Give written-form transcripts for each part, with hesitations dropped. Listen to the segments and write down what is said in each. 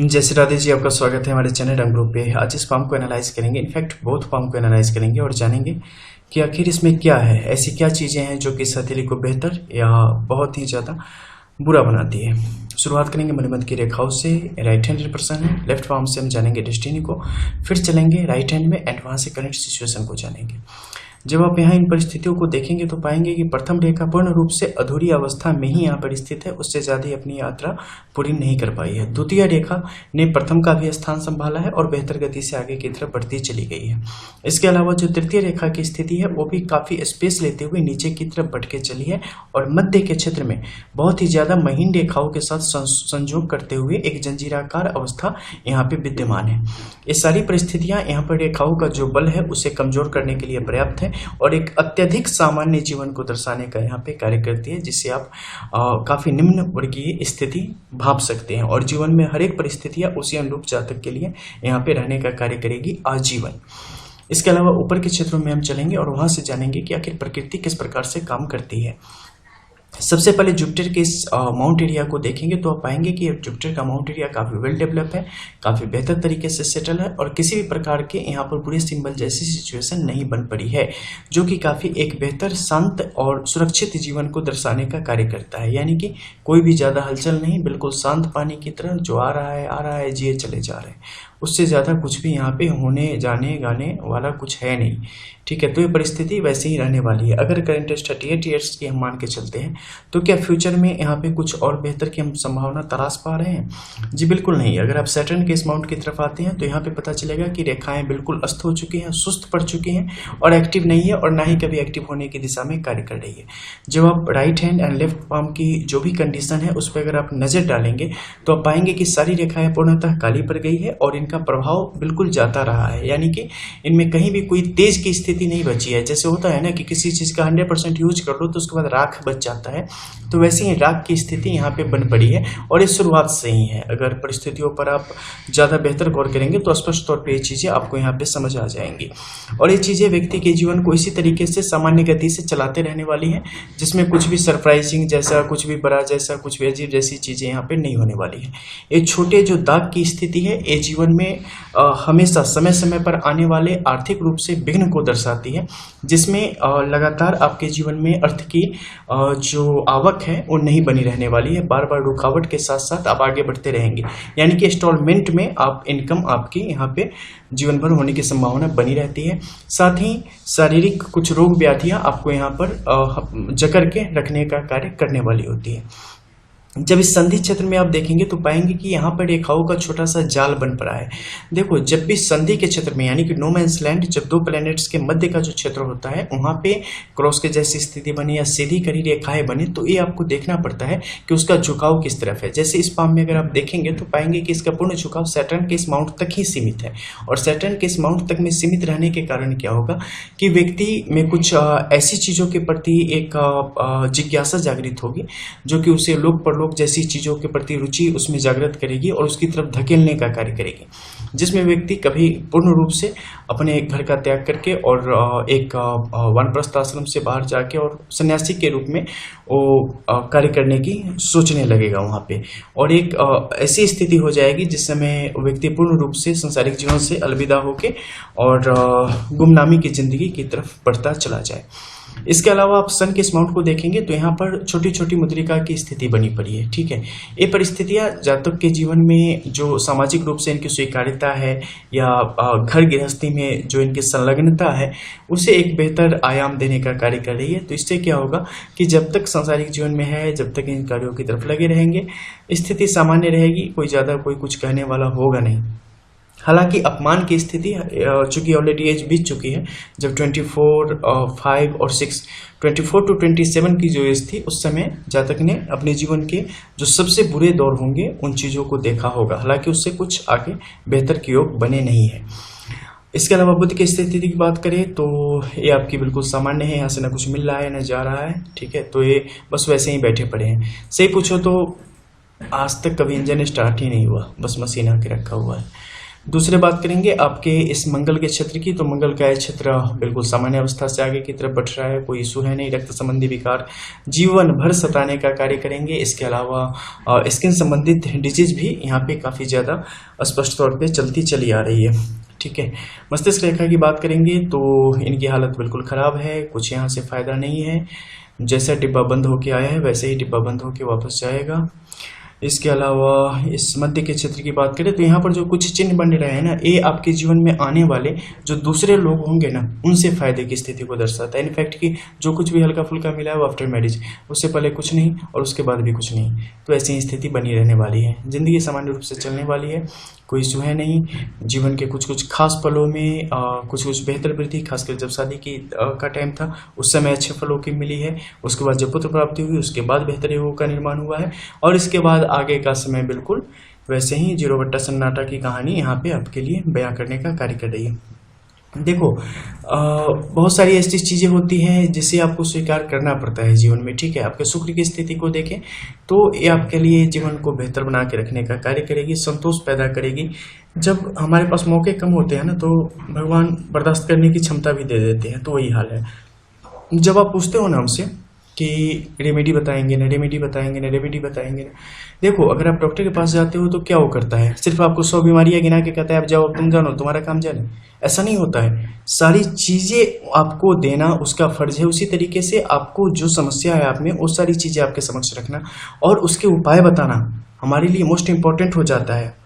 जय श्री राधे जी, आपका स्वागत है हमारे चैनल रंग ग्रुप पे। आज इस फॉर्म को एनालाइज करेंगे, इनफैक्ट बोथ फॉर्म को एनालाइज करेंगे और जानेंगे कि आखिर इसमें क्या है, ऐसी क्या चीज़ें हैं जो कि इस हथेली को बेहतर या बहुत ही ज़्यादा बुरा बनाती है। शुरुआत करेंगे मणिबंध की रेखाओं से। राइट हैंड रिप्रेजेंट है, लेफ्ट फॉर्म से हम जानेंगे डेस्टिनी को, फिर चलेंगे राइट हैंड में एंड वहाँ से करंट सिचुएशन को जानेंगे। जब आप यहाँ इन परिस्थितियों को देखेंगे तो पाएंगे कि प्रथम रेखा पूर्ण रूप से अधूरी अवस्था में ही यहाँ पर स्थित है, उससे ज़्यादा ही अपनी यात्रा पूरी नहीं कर पाई है। द्वितीय रेखा ने प्रथम का भी स्थान संभाला है और बेहतर गति से आगे की तरफ बढ़ती चली गई है। इसके अलावा जो तृतीय रेखा की स्थिति है वो भी काफ़ी स्पेस लेते हुए नीचे की तरफ बढ़ के चली है और मध्य के क्षेत्र में बहुत ही ज़्यादा महीन रेखाओं के साथ संयोग करते हुए एक जंजीराकार अवस्था यहाँ पे विद्यमान है। ये सारी परिस्थितियाँ यहाँ पर रेखाओं का जो बल है उसे कमजोर करने के लिए पर्याप्त है और एक अत्यधिक सामान्य जीवन को दर्शाने का यहाँ पे कार्य करती है, जिससे आप काफी निम्न वर्गीय स्थिति भाप सकते हैं और जीवन में हर एक परिस्थितियां उसी अनुरूप जातक के लिए यहाँ पे रहने का कार्य करेगी आजीवन। इसके अलावा ऊपर के क्षेत्रों में हम चलेंगे और वहां से जानेंगे कि आखिर प्रकृति किस प्रकार से काम करती है। सबसे पहले जुपिटर के इस माउंट एरिया को देखेंगे तो आप पाएंगे कि जुपिटर का माउंट एरिया काफ़ी वेल डेवलप है, काफ़ी बेहतर तरीके से सेटल है और किसी भी प्रकार के यहाँ पर बुरे सिंबल जैसी सिचुएशन नहीं बन पड़ी है, जो कि काफ़ी एक बेहतर शांत और सुरक्षित जीवन को दर्शाने का कार्य करता है। यानी कि कोई भी ज़्यादा हलचल नहीं, बिल्कुल शांत पानी की तरह जो आ रहा है जिए चले जा रहे हैं, उससे ज़्यादा कुछ भी यहाँ पे होने जाने गाने वाला कुछ है नहीं। ठीक है, तो ये परिस्थिति वैसे ही रहने वाली है। अगर करंट 38 ईयर्स की हम मान के चलते हैं तो क्या फ्यूचर में यहाँ पे कुछ और बेहतर की हम संभावना तलाश पा रहे हैं? जी बिल्कुल नहीं। अगर आप सैटर्न के इस माउंट की तरफ आते हैं तो यहाँ पे पता चलेगा कि रेखाएं बिल्कुल अस्त हो चुकी हैं, सुस्त पड़ चुकी हैं और एक्टिव नहीं है और ना ही कभी एक्टिव होने की दिशा में कार्य कर रही है। जब आप right hand and left palm की जो भी कंडीशन है उस पर अगर आप नजर डालेंगे तो आप पाएंगे कि सारी रेखाएं पूर्णतः काली पड़ गई है और इनका प्रभाव बिल्कुल जाता रहा है। यानी कि इनमें कहीं भी कोई तेज की स्थिति नहीं बची है। जैसे होता है ना कि किसी चीज का 100% यूज कर लो तो उसके बाद राख बच जाता है, तो वैसे ही राख की स्थिति यहाँ पे बन पड़ी है और इस शुरुआत से ही है। अगर परिस्थितियों पर आप ज्यादा बेहतर गौर करेंगे तो स्पष्ट तौर पे ये चीजें आपको यहाँ पे समझ आ जाएंगी और ये चीजें व्यक्ति के जीवन को इसी तरीके से सामान्य गति से चलाते रहने वाली है, जिसमें कुछ भी सरप्राइजिंग जैसा, कुछ भी बड़ा जैसा, कुछ भी अजीब जैसी चीजें यहाँ पे नहीं होने वाली है। ये छोटे जो दाग की स्थिति है ये जीवन में हमेशा समय समय पर आने वाले आर्थिक रूप से विघ्न को दर्शाती है, जिसमें लगातार आपके जीवन में अर्थ की जो आवक है वो नहीं बनी रहने वाली है। बार बार रुकावट के साथ साथ आप आगे बढ़ते रहेंगे, यानी कि इंस्टॉलमेंट में आप इनकम आपकी यहाँ पे जीवन भर होने की संभावना बनी रहती है। साथ ही शारीरिक कुछ रोग व्याधियाँ आपको यहाँ पर जकड़ के रखने का कार्य करने वाली होती है। जब इस संधि क्षेत्र में आप देखेंगे तो पाएंगे कि यहाँ पर रेखाओं का छोटा सा जाल बन पड़ा है। देखो, जब भी संधि के क्षेत्र में यानी कि नो मैंस लैंड, जब दो प्लैनेट्स के मध्य का जो क्षेत्र होता है वहां पे क्रॉस के जैसी स्थिति बनी या सीधी करी रेखाएं बनी तो ये आपको देखना पड़ता है कि उसका झुकाव किस तरफ है। जैसे इस पाम में अगर आप देखेंगे तो पाएंगे कि इसका पूर्ण झुकाव सैटर्न के इस माउंट तक ही सीमित है और सैटर्न के इस माउंट तक में सीमित रहने के कारण क्या होगा कि व्यक्ति में कुछ ऐसी चीजों के प्रति एक जिज्ञासा जागृत होगी जो कि उसे लोक जैसी चीजों के प्रति रुचि उसमें जागृत करेगी और उसकी तरफ धकेलने का कार्य करेगी, जिसमें व्यक्ति कभी पूर्ण रूप से अपने घर का त्याग करके और एक वानप्रस्थ आश्रम से बाहर जाके और सन्यासी के रूप में वो कार्य करने की सोचने लगेगा वहाँ पे, और एक ऐसी स्थिति हो जाएगी जिस समय व्यक्ति पूर्ण रूप से संसारिक जीवन से अलविदा होके और गुमनामी की जिंदगी की तरफ बढ़ता चला जाए। इसके अलावा आप सन के इस माउंट को देखेंगे तो यहाँ पर छोटी छोटी मुद्रिका की स्थिति बनी पड़ी है। ठीक है, ये परिस्थितियाँ जातक के जीवन में जो सामाजिक रूप से इनकी स्वीकार्यता है या घर गृहस्थी में जो इनकी संलग्नता है उसे एक बेहतर आयाम देने का कार्य कर रही है। तो इससे क्या होगा कि जब तक सांसारिक जीवन में है, जब तक इन कार्यों की तरफ लगे रहेंगे, स्थिति सामान्य रहेगी, कोई ज़्यादा कोई कुछ कहने वाला होगा नहीं। हालांकि अपमान की स्थिति चूंकि ऑलरेडी एज बीत चुकी है, जब 24, 5 और 6, 24 to 27 की जो एज थी उस समय जातक ने अपने जीवन के जो सबसे बुरे दौर होंगे उन चीज़ों को देखा होगा। हालांकि उससे कुछ आगे बेहतर के योग बने नहीं है। इसके अलावा बुध की स्थिति की बात करें तो ये आपकी बिल्कुल सामान्य है, यहाँ से ना कुछ मिल रहा है ना जा रहा है। ठीक है, तो ये बस वैसे ही बैठे पड़े हैं। सही पूछो तो आज तक कभी इंजन स्टार्ट ही नहीं हुआ, बस मशीन आके रखा हुआ है। दूसरे बात करेंगे आपके इस मंगल के क्षेत्र की, तो मंगल का यह क्षेत्र बिल्कुल सामान्य अवस्था से आगे की तरफ बढ़ रहा है, कोई इशू है नहीं। रक्त संबंधी विकार जीवन भर सताने का कार्य करेंगे। इसके अलावा स्किन संबंधित डिजीज भी यहाँ पे काफ़ी ज़्यादा स्पष्ट तौर पे चलती चली आ रही है, ठीक है। मस्तिष्क रेखा की बात करेंगे तो इनकी हालत बिल्कुल ख़राब है, कुछ यहाँ से फ़ायदा नहीं है। जैसा डिब्बा बंद होके आया है वैसे ही डिब्बा बंद होके वापस जाएगा। इसके अलावा इस मध्य के क्षेत्र की बात करें तो यहाँ पर जो कुछ चिन्ह बन रहे हैं ना, ये आपके जीवन में आने वाले जो दूसरे लोग होंगे ना, उनसे फायदे की स्थिति को दर्शाता है। इनफैक्ट कि जो कुछ भी हल्का फुल्का मिला है वो आफ्टर मैरिज, उससे पहले कुछ नहीं और उसके बाद भी कुछ नहीं, तो ऐसी ही स्थिति बनी रहने वाली है। जिंदगी सामान्य रूप से चलने वाली है, कोई इशू है नहीं। जीवन के कुछ कुछ खास पलों में कुछ कुछ बेहतर वृद्धि, खासकर जब शादी की का टाइम था उस समय अच्छे फलों की मिली है। उसके बाद जब पुत्र प्राप्ति हुई उसके बाद बेहतर योगों का निर्माण हुआ है, और इसके बाद आगे का समय बिल्कुल वैसे ही 0 सन्नाटा की कहानी यहाँ पे आपके लिए बयां करने का कार्य कर रही है। देखो बहुत सारी ऐसी चीज़ें होती हैं जिसे आपको स्वीकार करना पड़ता है जीवन में, ठीक है। आपके शुक्र की स्थिति को देखें तो ये आपके लिए जीवन को बेहतर बना के रखने का कार्य करेगी, संतोष पैदा करेगी। जब हमारे पास मौके कम होते हैं ना, तो भगवान बर्दाश्त करने की क्षमता भी दे देते हैं, तो वही हाल है। जब आप पूछते हो ना हमसे कि रेमेडी बताएंगे ना, रेमेडी बताएंगे ना, रेमेडी बताएंगे ना, देखो अगर आप डॉक्टर के पास जाते हो तो क्या वो करता है, सिर्फ आपको 100 बीमारियां गिना के कहता है अब जाओ अब तुम जानो तुम्हारा काम जाने, ऐसा नहीं होता है। सारी चीज़ें आपको देना उसका फर्ज है। उसी तरीके से आपको जो समस्या है आप में वो सारी चीज़ें आपके समक्ष रखना और उसके उपाय बताना हमारे लिए मोस्ट इम्पॉर्टेंट हो जाता है।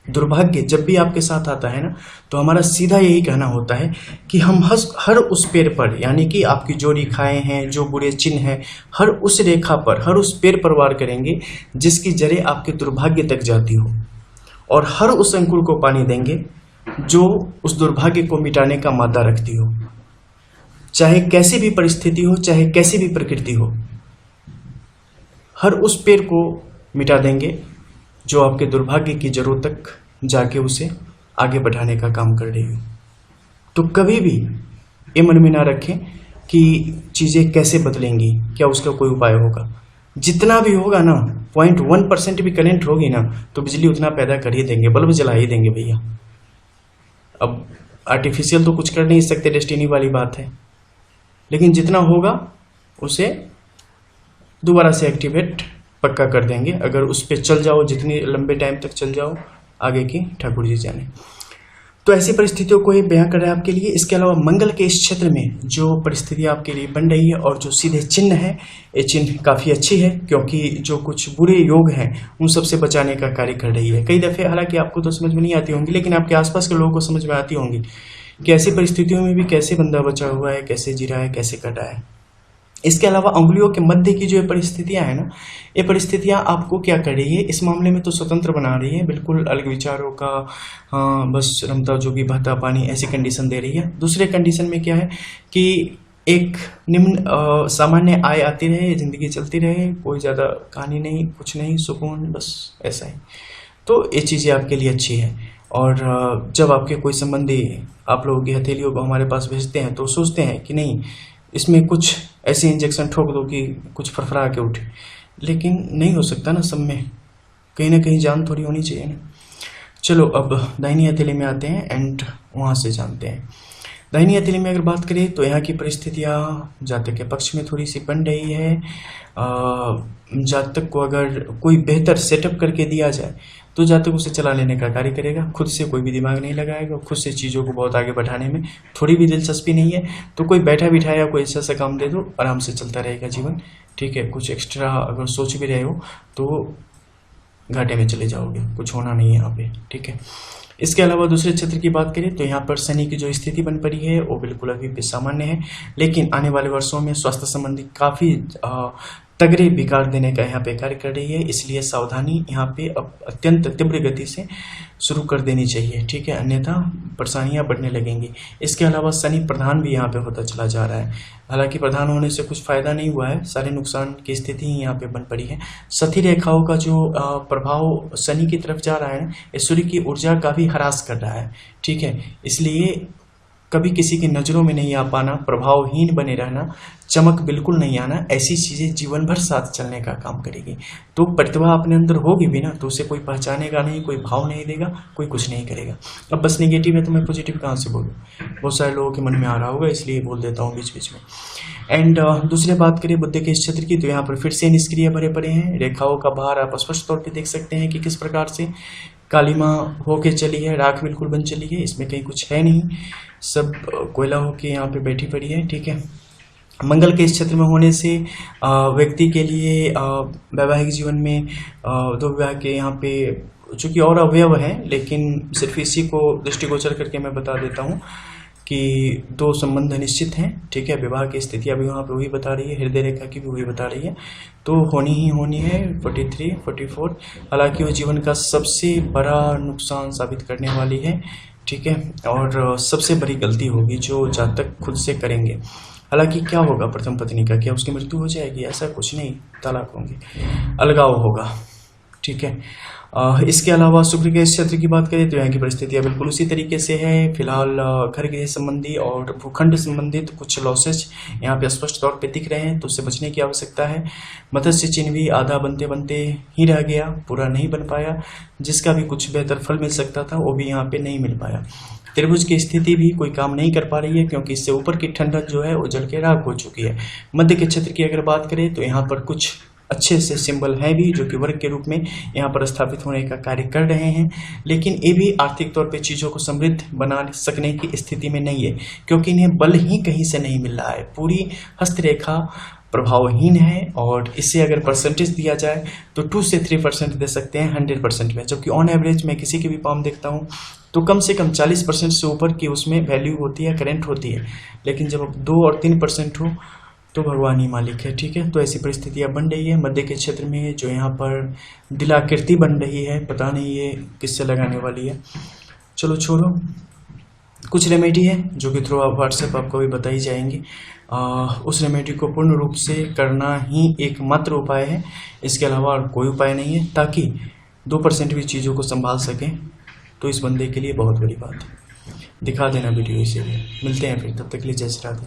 दुर्भाग्य जब भी आपके साथ आता है ना, तो हमारा सीधा यही कहना होता है कि हम हर उस पेड़ पर, यानी कि आपकी जो रेखाएं हैं, जो बुरे चिन्ह हैं, हर उस रेखा पर, हर उस पेड़ पर वार करेंगे जिसकी जड़ें आपके दुर्भाग्य तक जाती हो, और हर उस अंकुर को पानी देंगे जो उस दुर्भाग्य को मिटाने का मादा रखती हो। चाहे कैसी भी परिस्थिति हो, चाहे कैसी भी प्रकृति हो, हर उस पेड़ को मिटा देंगे जो आपके दुर्भाग्य की जड़ों तक जाके उसे आगे बढ़ाने का काम कर रही हो। तो कभी भी ये मन में ना रखें कि चीज़ें कैसे बदलेंगी, क्या उसका कोई उपाय होगा। जितना भी होगा ना, 0.1% भी करंट होगी ना, तो बिजली उतना पैदा कर ही देंगे, बल्ब जला ही देंगे भैया। अब आर्टिफिशियल तो कुछ कर नहीं सकते, डेस्टिनी वाली बात है, लेकिन जितना होगा उसे दोबारा से एक्टिवेट पक्का कर देंगे अगर उस पर चल जाओ, जितनी लंबे टाइम तक चल जाओ, आगे की ठाकुर जी जाने। तो ऐसी परिस्थितियों को ये बयां कर रहा है आपके लिए। इसके अलावा मंगल के इस क्षेत्र में जो परिस्थिति आपके लिए बन रही है और जो सीधे चिन्ह है, ये चिन्ह काफ़ी अच्छी है, क्योंकि जो कुछ बुरे योग हैं उन सबसे बचाने का कार्य कर रही है। कई दफ़े हालांकि आपको तो समझ में नहीं आती होंगी, लेकिन आपके आसपास के लोगों को समझ में आती होंगी कि ऐसी परिस्थितियों में भी कैसे बंदा बचा हुआ है, कैसे जी रहा है, कैसे कट रहा है। इसके अलावा अंगुलियों के मध्य की जो परिस्थितियां है ना, ये परिस्थितियां आपको क्या कर रही है, इस मामले में तो स्वतंत्र बना रही है, बिल्कुल अलग विचारों का बस रमता जोगी बहता पानी ऐसी कंडीशन दे रही है। दूसरे कंडीशन में क्या है कि एक निम्न सामान्य आय आती रहे, जिंदगी चलती रहे, कोई ज़्यादा कहानी नहीं, कुछ नहीं, सुकून, बस ऐसा ही। तो ये चीज़ें आपके लिए अच्छी है। और जब आपके कोई संबंधी आप लोगों की हथेलियों को हमारे पास भेजते हैं तो सोचते हैं कि नहीं इसमें कुछ ऐसे इंजेक्शन ठोक दो कि कुछ फरफरा के उठे, लेकिन नहीं हो सकता ना, सब में कहीं ना कहीं जान थोड़ी होनी चाहिए ना। चलो अब दाहिनी हथेली में आते हैं एंड वहाँ से जानते हैं। दाहिनी हथेली में अगर बात करें तो यहाँ की परिस्थितियाँ जातक के पक्ष में थोड़ी सी बन रही है। जातक को अगर कोई बेहतर सेटअप करके दिया जाए तो जातक उसे चला लेने का कार्य करेगा, खुद से कोई भी दिमाग नहीं लगाएगा, खुद से चीज़ों को बहुत आगे बढ़ाने में थोड़ी भी दिलचस्पी नहीं है। तो कोई बैठा बिठाया कोई ऐसा सा काम दे दो, आराम से चलता रहेगा जीवन, ठीक है। कुछ एक्स्ट्रा अगर सोच भी रहे हो तो घाटे में चले जाओगे, कुछ होना नहीं है यहाँ पे, ठीक है। इसके अलावा दूसरे क्षेत्र की बात करें तो यहाँ पर शनि की जो स्थिति बन पड़ी है वो बिल्कुल अभी भी सामान्य है, लेकिन आने वाले वर्षों में स्वास्थ्य संबंधी काफ़ी तगड़े विकार देने का यहाँ पे कार्य कर रही है, इसलिए सावधानी यहाँ पे अब अत्यंत तीव्र गति से शुरू कर देनी चाहिए, ठीक है, अन्यथा परेशानियाँ बढ़ने लगेंगी। इसके अलावा शनि प्रधान भी यहाँ पे होता चला जा रहा है, हालांकि प्रधान होने से कुछ फायदा नहीं हुआ है, सारे नुकसान की स्थिति ही यहाँ पे बन पड़ी है। सती रेखाओं का जो प्रभाव शनि की तरफ जा रहा है ना, सूर्य की ऊर्जा का भी ह्रास कर रहा है, ठीक है, इसलिए कभी किसी की नज़रों में नहीं आ पाना, प्रभावहीन बने रहना, चमक बिल्कुल नहीं आना, ऐसी चीज़ें जीवन भर साथ चलने का काम करेगी। तो प्रतिभा अपने अंदर होगी भी ना, तो उसे कोई पहचानेगा नहीं, कोई भाव नहीं देगा, कोई कुछ नहीं करेगा। अब बस नेगेटिव है तो मैं पॉजिटिव कहाँ से बोलूँ, बहुत सारे लोगों के मन में आ रहा होगा, इसलिए बोल देता हूँ बीच बीच में। एंड दूसरी बात करें बुध के इस क्षेत्र की, तो यहाँ पर फिर से निष्क्रिय भरे पड़े हैं। रेखाओं का भार आप स्पष्ट तौर पे देख सकते हैं कि किस प्रकार से कालीमा होके चली है, राख बिल्कुल बन चली है, इसमें कहीं कुछ है नहीं, सब कोयला होके यहाँ पे बैठी पड़ी है, ठीक है। मंगल के इस क्षेत्र में होने से व्यक्ति के लिए वैवाहिक जीवन में दो विवाह के यहाँ पे चूंकि और अवयव हैं, लेकिन सिर्फ इसी को दृष्टिगोचर करके मैं बता देता हूँ कि दो संबंध निश्चित हैं, ठीक है। विवाह की स्थितियाँ भी वहाँ पे वही बता रही है, हृदय रेखा की भी वही बता रही है, तो होनी ही होनी है 43, 44। हालांकि वो जीवन का सबसे बड़ा नुकसान साबित करने वाली है, ठीक है, और सबसे बड़ी गलती होगी जो जातक खुद से करेंगे। हालांकि क्या होगा प्रथम पत्नी का, क्या उसकी मृत्यु हो जाएगी? ऐसा कुछ नहीं, तलाक होंगे, अलगाव होगा, ठीक है। इसके अलावा शुक्र के इस क्षेत्र की बात करें तो यहाँ की परिस्थितियाँ बिल्कुल उसी तरीके से है। फिलहाल घर गृह संबंधी और भूखंड संबंधित कुछ लॉसेज यहाँ पे स्पष्ट तौर पे दिख रहे हैं, तो उससे बचने की आवश्यकता है। मत्स्य चिन्ह भी आधा बनते बनते ही रह गया, पूरा नहीं बन पाया, जिसका भी कुछ बेहतर फल मिल सकता था वो भी यहाँ पे नहीं मिल पाया। त्रिभुज की स्थिति भी कोई काम नहीं कर पा रही है, क्योंकि इससे ऊपर की ठंडक जो है वो जल के राख हो चुकी है। मध्य के क्षेत्र की अगर बात करें तो यहाँ पर कुछ अच्छे से सिंबल हैं भी, जो कि वर्ग के रूप में यहाँ पर स्थापित होने का कार्य कर रहे हैं, लेकिन ये भी आर्थिक तौर पे चीज़ों को समृद्ध बना सकने की स्थिति में नहीं है, क्योंकि इन्हें बल ही कहीं से नहीं मिल रहा है। पूरी हस्तरेखा प्रभावहीन है, और इससे अगर परसेंटेज दिया जाए तो 2 से 3% दे सकते हैं 100% में, जबकि ऑन एवरेज मैं किसी की भी पाम देखता हूँ तो कम से कम 40% से ऊपर की उसमें वैल्यू होती है, करंट होती है। लेकिन जब 2 और 3% हो तो भगवान ही मालिक है, ठीक है। तो ऐसी परिस्थितियाँ बन रही है मध्य के क्षेत्र में, जो यहाँ पर दिलाकृति बन रही है, पता नहीं ये किससे लगाने वाली है। चलो छोड़ो, कुछ रेमेडी है जो कि थ्रू व्हाट्सएप आपको भी बताई जाएंगी। उस रेमेडी को पूर्ण रूप से करना ही एकमात्र उपाय है, इसके अलावा और कोई उपाय नहीं है, ताकि 2% भी चीज़ों को संभाल सकें, तो इस बंदे के लिए बहुत बड़ी बात है। दिखा देना वीडियो इसे। मिलते हैं फिर, तब तक के लिए जय श्री राधे।